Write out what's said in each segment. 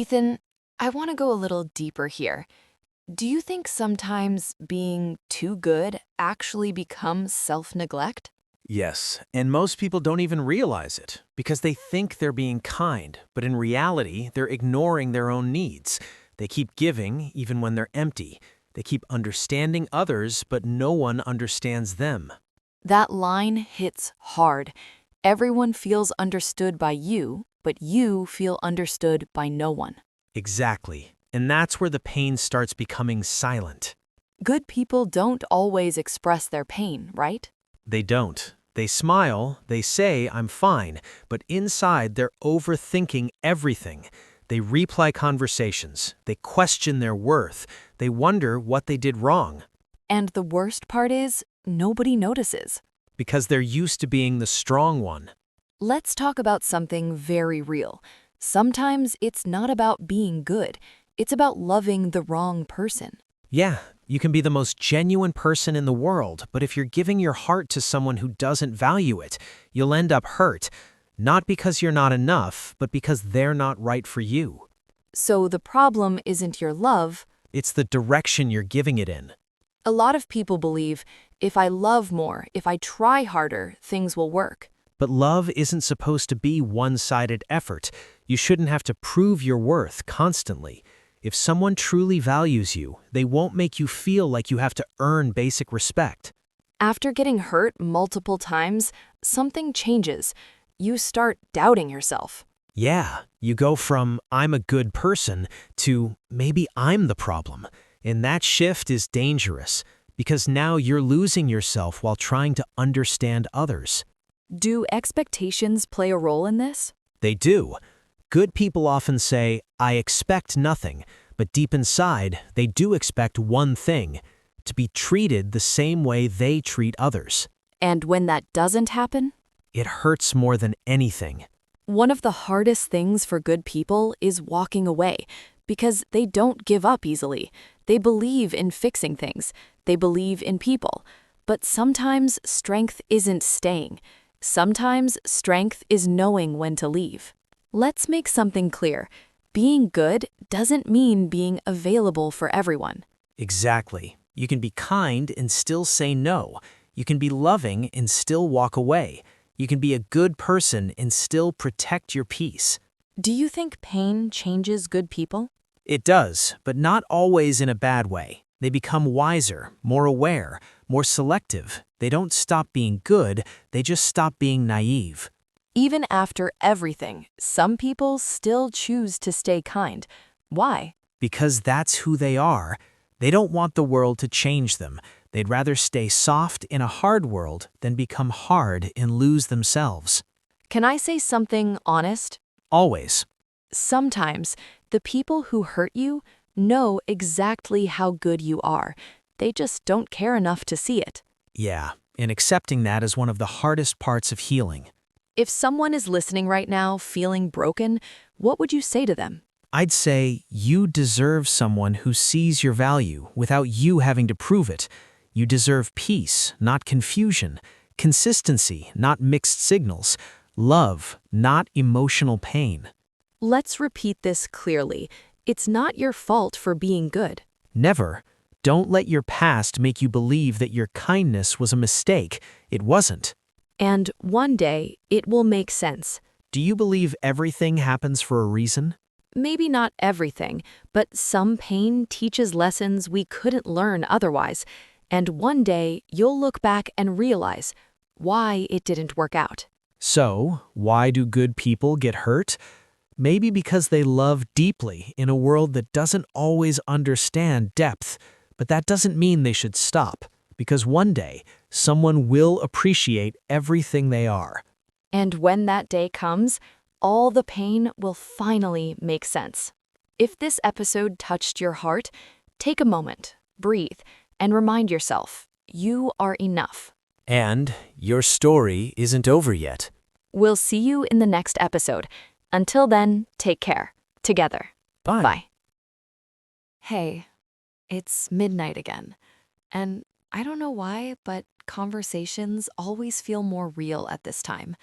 Ethan, I want to go a little deeper here. Do you think sometimes being too good actually becomes self-neglect? Yes, and most people don't even realize it because they think they're being kind, but in reality, they're ignoring their own needs. They keep giving even when they're empty. They keep understanding others, but no one understands them. That line hits hard. Everyone feels understood by you, but you feel understood by no one. Exactly. And that's where the pain starts becoming silent. Good people don't always express their pain, right? They don't. They smile, they say, I'm fine, but inside they're overthinking everything. They replay conversations, they question their worth, they wonder what they did wrong, And the worst part is, nobody notices. because they're used to being the strong one. Let's talk about something very real. Sometimes it's not about being good, it's about loving the wrong person. Yeah, you can be the most genuine person in the world, but if you're giving your heart to someone who doesn't value it, you'll end up hurt. Not because you're not enough, but because they're not right for you. So the problem isn't your love. It's the direction you're giving it in. A lot of people believe if I love more, if I try harder, things will work. But love isn't supposed to be one-sided effort. You shouldn't have to prove your worth constantly. If someone truly values you, they won't make you feel like you have to earn basic respect. After getting hurt multiple times, something changes. You start doubting yourself. Yeah, you go from I'm a good person to maybe I'm the problem. And that shift is dangerous because now you're losing yourself while trying to understand others. Do expectations play a role in this? They do. Good people often say, I expect nothing, but deep inside, they do expect one thing, to be treated the same way they treat others. And when that doesn't happen? It hurts more than anything. One of the hardest things for good people is walking away because they don't give up easily. They believe in fixing things. They believe in people. But sometimes strength isn't staying. Sometimes strength is knowing when to leave. Let's make something clear. Being good doesn't mean being available for everyone. Exactly. You can be kind and still say no. You can be loving and still walk away. You can be a good person and still protect your peace. Do you think pain changes good people? It does, but not always in a bad way. They become wiser, more aware, more selective. They don't stop being good, they just stop being naive. Even after everything, some people still choose to stay kind. Why? Because that's who they are. They don't want the world to change them. They'd rather stay soft in a hard world than become hard and lose themselves. Can I say something honest? Always. Sometimes the people who hurt you know exactly how good you are. They just don't care enough to see it. Yeah, and accepting that is one of the hardest parts of healing. If someone is listening right now feeling broken, what would you say to them? I'd say you deserve someone who sees your value without you having to prove it. You deserve peace, not confusion, consistency, not mixed signals, love, not emotional pain. Let's repeat this clearly. It's not your fault for being good. Never. Don't let your past make you believe that your kindness was a mistake. It wasn't. And one day, it will make sense. Do you believe everything happens for a reason? Maybe not everything, but some pain teaches lessons we couldn't learn otherwise. And one day, you'll look back and realize why it didn't work out. So, why do good people get hurt? Maybe because they love deeply in a world that doesn't always understand depth. But that doesn't mean they should stop, because one day, someone will appreciate everything they are. And when that day comes, all the pain will finally make sense. If this episode touched your heart, take a moment, breathe, and remind yourself, you are enough. And your story isn't over yet. We'll see you in the next episode. Until then, take care. Together. Bye. Bye. Hey, it's midnight again. And I don't know why, but conversations always feel more real at this time.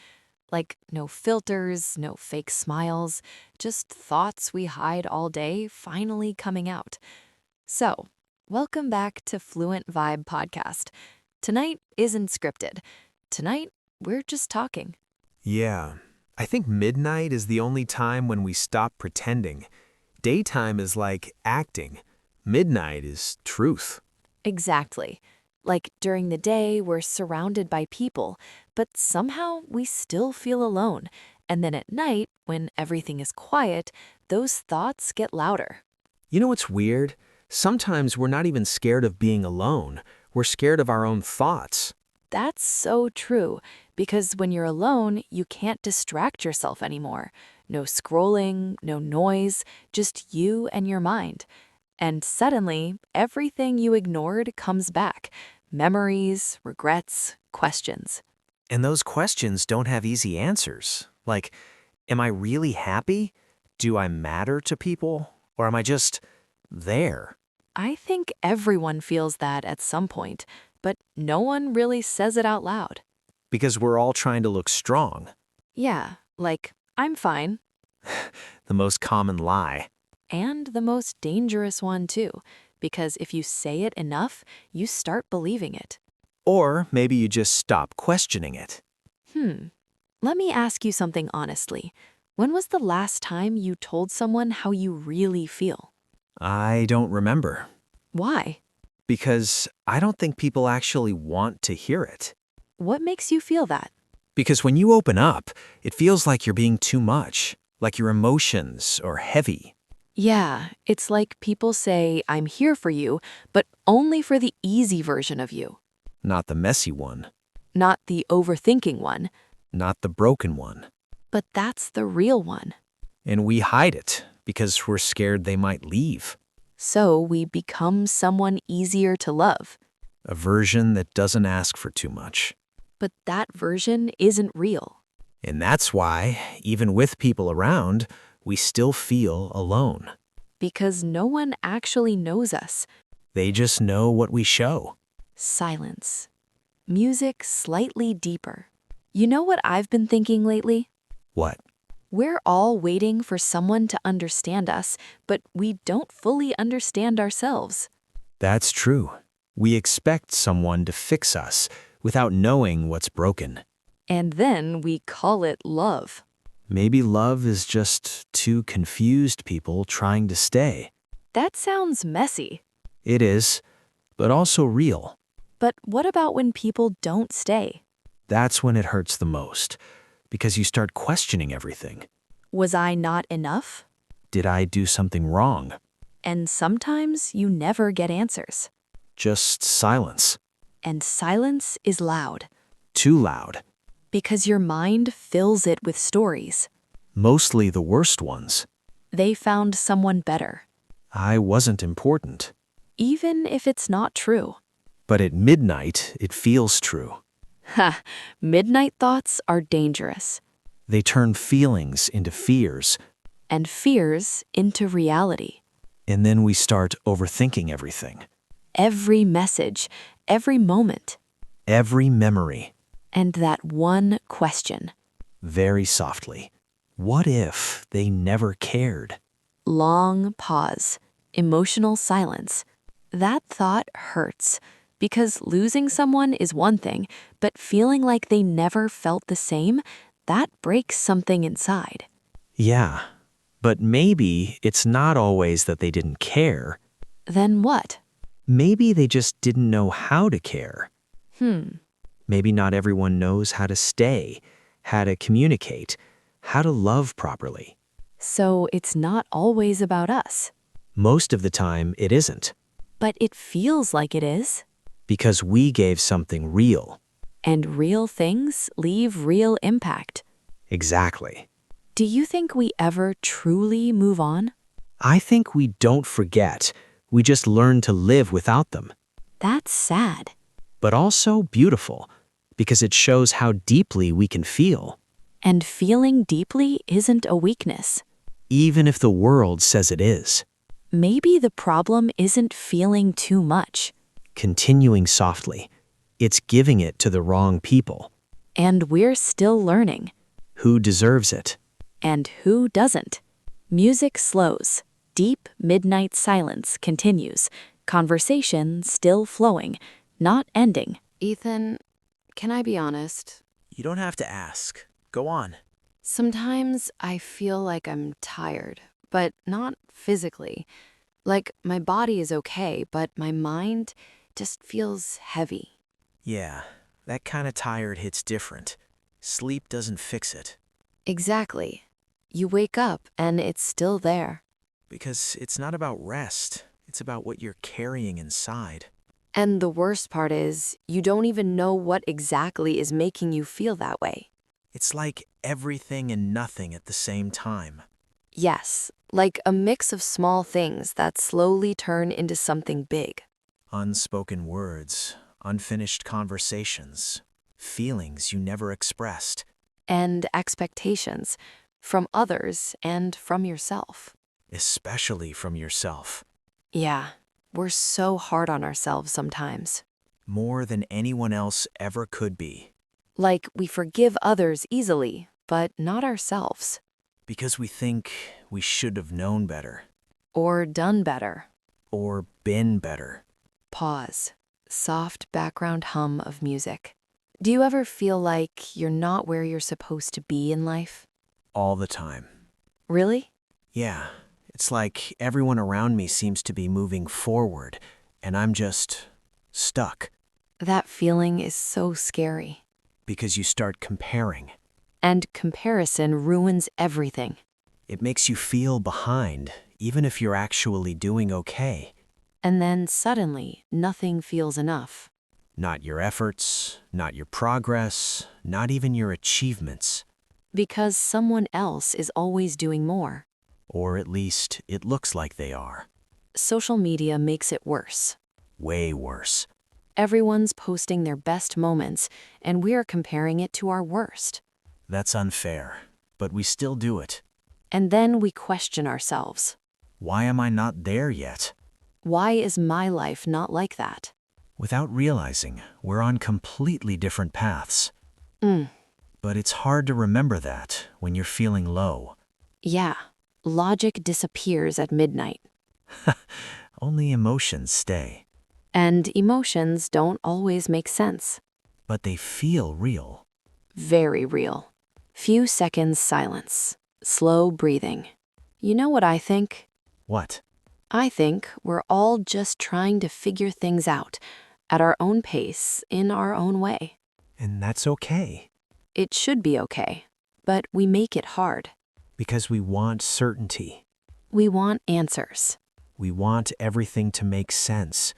Like no filters, no fake smiles, just thoughts we hide all day finally coming out. So, welcome back to Fluent Vibe Podcast. Tonight isn't scripted. Tonight, we're just talking. Yeah, I think midnight is the only time when we stop pretending. Daytime is like acting. Midnight is truth. Exactly. Like during the day, we're surrounded by people, but somehow we still feel alone. And then at night, when everything is quiet, those thoughts get louder. You know what's weird? Sometimes we're not even scared of being alone. We're scared of our own thoughts. That's so true, because when you're alone, you can't distract yourself anymore. No scrolling, no noise, just you and your mind. And suddenly, everything you ignored comes back. Memories, regrets, questions. And those questions don't have easy answers. Like, am I really happy? Do I matter to people? Or am I just there? I think everyone feels that at some point, but no one really says it out loud. Because we're all trying to look strong. Yeah, like, I'm fine. The most common lie. And the most dangerous one, too, because if you say it enough, you start believing it. Or maybe you just stop questioning it. Let me ask you something honestly. When was the last time you told someone how you really feel? I don't remember. Why? Because I don't think people actually want to hear it. What makes you feel that? Because when you open up, it feels like you're being too much, like your emotions are heavy. Yeah, it's like people say, I'm here for you, but only for the easy version of you. Not the messy one, Not the overthinking one, not the broken one. but that's the real one. And we hide it because we're scared they might leave. So we become someone easier to love. A version that doesn't ask for too much. But that version isn't real. And that's why, even with people around, we still feel alone. Because no one actually knows us. They just know what we show. Silence. Music slightly deeper. You know what I've been thinking lately? What? We're all waiting for someone to understand us, but we don't fully understand ourselves. That's true. We expect someone to fix us without knowing what's broken. And then we call it love. Maybe love is just two confused people trying to stay. That sounds messy. It is, but also real. But what about when people don't stay? That's when it hurts the most, because you start questioning everything. Was I not enough? Did I do something wrong? And sometimes you never get answers. Just silence. And silence is loud. Too loud. Because your mind fills it with stories. Mostly the worst ones. They found someone better. I wasn't important. Even if it's not true. But at midnight, it feels true. Ha! Midnight thoughts are dangerous. They turn feelings into fears, And fears into reality. and then we start overthinking everything. Every message, every moment, Every memory, and that one question. very softly. What if they never cared? Long pause, emotional silence. That thought hurts because losing someone is one thing, but feeling like they never felt the same, that breaks something inside. Yeah, but maybe it's not always that they didn't care. Then what? Maybe they just didn't know how to care. Maybe not everyone knows how to stay, how to communicate, how to love properly. So it's not always about us, Most of the time, it isn't, but it feels like it is. because we gave something real. And real things leave real impact. Exactly. Do you think we ever truly move on? I think we don't forget. We just learn to live without them. That's sad. But also beautiful, because it shows how deeply we can feel, And feeling deeply isn't a weakness. even if the world says it is. Maybe the problem isn't feeling too much. Continuing softly, it's giving it to the wrong people. And we're still learning. who deserves it. And who doesn't? Music slows. Deep midnight silence continues. Conversation still flowing, not ending. Ethan, can I be honest? You don't have to ask. Go on. Sometimes I feel like I'm tired, but not physically. Like my body is okay, but my mind just feels heavy. Yeah, that kind of tired hits different. Sleep doesn't fix it. Exactly. You wake up and it's still there. Because it's not about rest. It's about what you're carrying inside. And the worst part is, you don't even know what exactly is making you feel that way. It's like everything and nothing at the same time. Yes, like a mix of small things that slowly turn into something big. Unspoken words, unfinished conversations, feelings you never expressed. And expectations from others and from yourself. Especially from yourself. Yeah, we're so hard on ourselves sometimes. More than anyone else ever could be. Like we forgive others easily, but not ourselves. Because we think we should have known better. Or done better. Or been better. Pause. Soft background hum of music. Do you ever feel like you're not where you're supposed to be in life? All the time. Really? Yeah, it's like everyone around me seems to be moving forward, and I'm just stuck. That feeling is so scary. Because you start comparing. And comparison ruins everything. It makes you feel behind, even if you're actually doing okay. And then suddenly, nothing feels enough. Not your efforts, not your progress, not even your achievements. Because someone else is always doing more. Or at least it looks like they are. Social media makes it worse. Way worse. Everyone's posting their best moments, and we're comparing it to our worst. That's unfair, but we still do it. And then we question ourselves. Why am I not there yet? Why is my life not like that? Without realizing, we're on completely different paths. But it's hard to remember that when you're feeling low. Yeah, logic disappears at midnight. Only emotions stay. And emotions don't always make sense. But they feel real. Very real. Few seconds silence. Slow breathing. You know what I think? What? I think we're all just trying to figure things out at our own pace, in our own way. And that's okay. It should be okay, but we make it hard. Because we want certainty. We want answers. We want everything to make sense.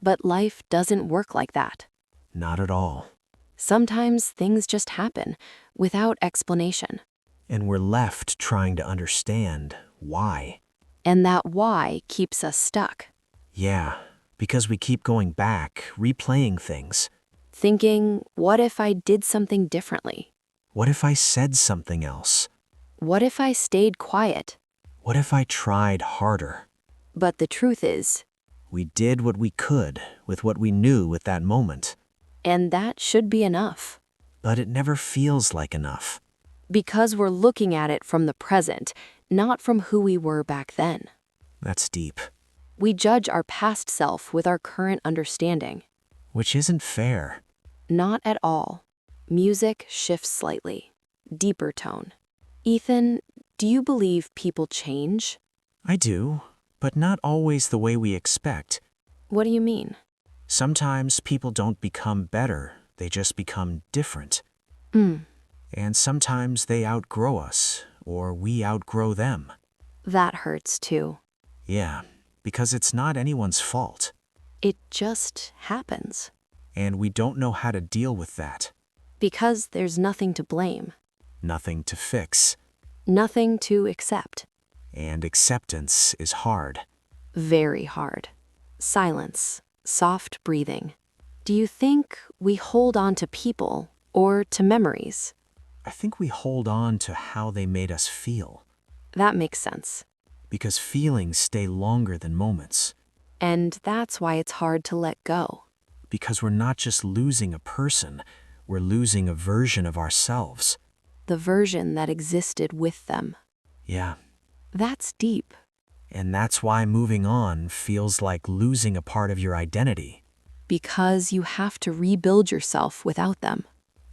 But life doesn't work like that. Not at all. Sometimes things just happen without explanation. And we're left trying to understand why. And that why keeps us stuck. Yeah, because we keep going back, replaying things. Thinking, what if I did something differently? What if I said something else? What if I stayed quiet? What if I tried harder? But the truth is, We did what we could with what we knew at that moment. and that should be enough. But it never feels like enough. Because we're looking at it from the present, not from who we were back then. That's deep. We judge our past self with our current understanding. Which isn't fair. Not at all. Music shifts slightly. Deeper tone. Ethan, do you believe people change? I do, but not always the way we expect. What do you mean? Sometimes people don't become better, they just become different. And sometimes they outgrow us, or we outgrow them. That hurts too. Yeah, because it's not anyone's fault. It just happens. And we don't know how to deal with that. Because there's nothing to blame. Nothing to fix. Nothing to accept. And acceptance is hard. Very hard. Silence. Soft breathing. Do you think we hold on to people or to memories? I think we hold on to how they made us feel. That makes sense. Because feelings stay longer than moments. And that's why it's hard to let go. Because we're not just losing a person, we're losing a version of ourselves. the version that existed with them. Yeah. That's deep. And that's why moving on feels like losing a part of your identity. Because you have to rebuild yourself without them.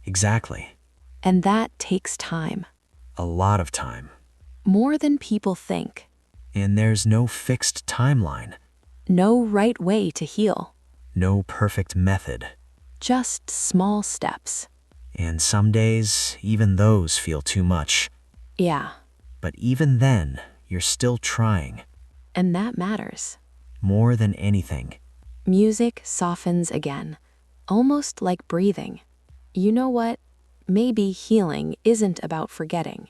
Exactly. And that takes time. A lot of time. More than people think. And there's no fixed timeline. No right way to heal. No perfect method. Just small steps. And some days, even those feel too much. Yeah. But even then, you're still trying. And that matters. More than anything. Music softens again, almost like breathing. You know what? Maybe healing isn't about forgetting.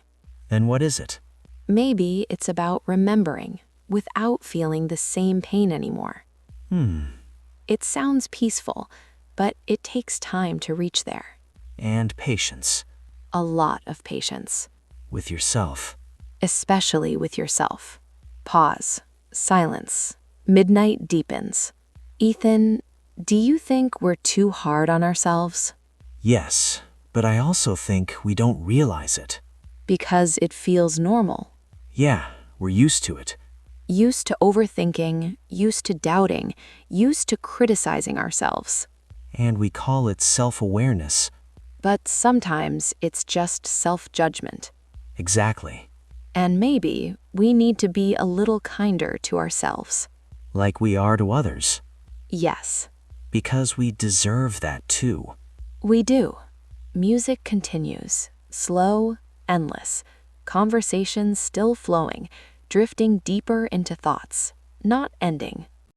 Then what is it? Maybe it's about remembering without feeling the same pain anymore. It sounds peaceful, but it takes time to reach there. And patience. A lot of patience. With yourself. Especially with yourself. Pause. Silence. Midnight deepens. Ethan, do you think we're too hard on ourselves? Yes, but I also think we don't realize it. Because it feels normal. Yeah, we're used to it. Used to overthinking, used to doubting, used to criticizing ourselves. And we call it self-awareness. But sometimes it's just self-judgment. Exactly. And maybe we need to be a little kinder to ourselves. Like we are to others. Yes. Because we deserve that too. We do. Music continues, slow, endless, conversations still flowing, drifting deeper into thoughts, not ending.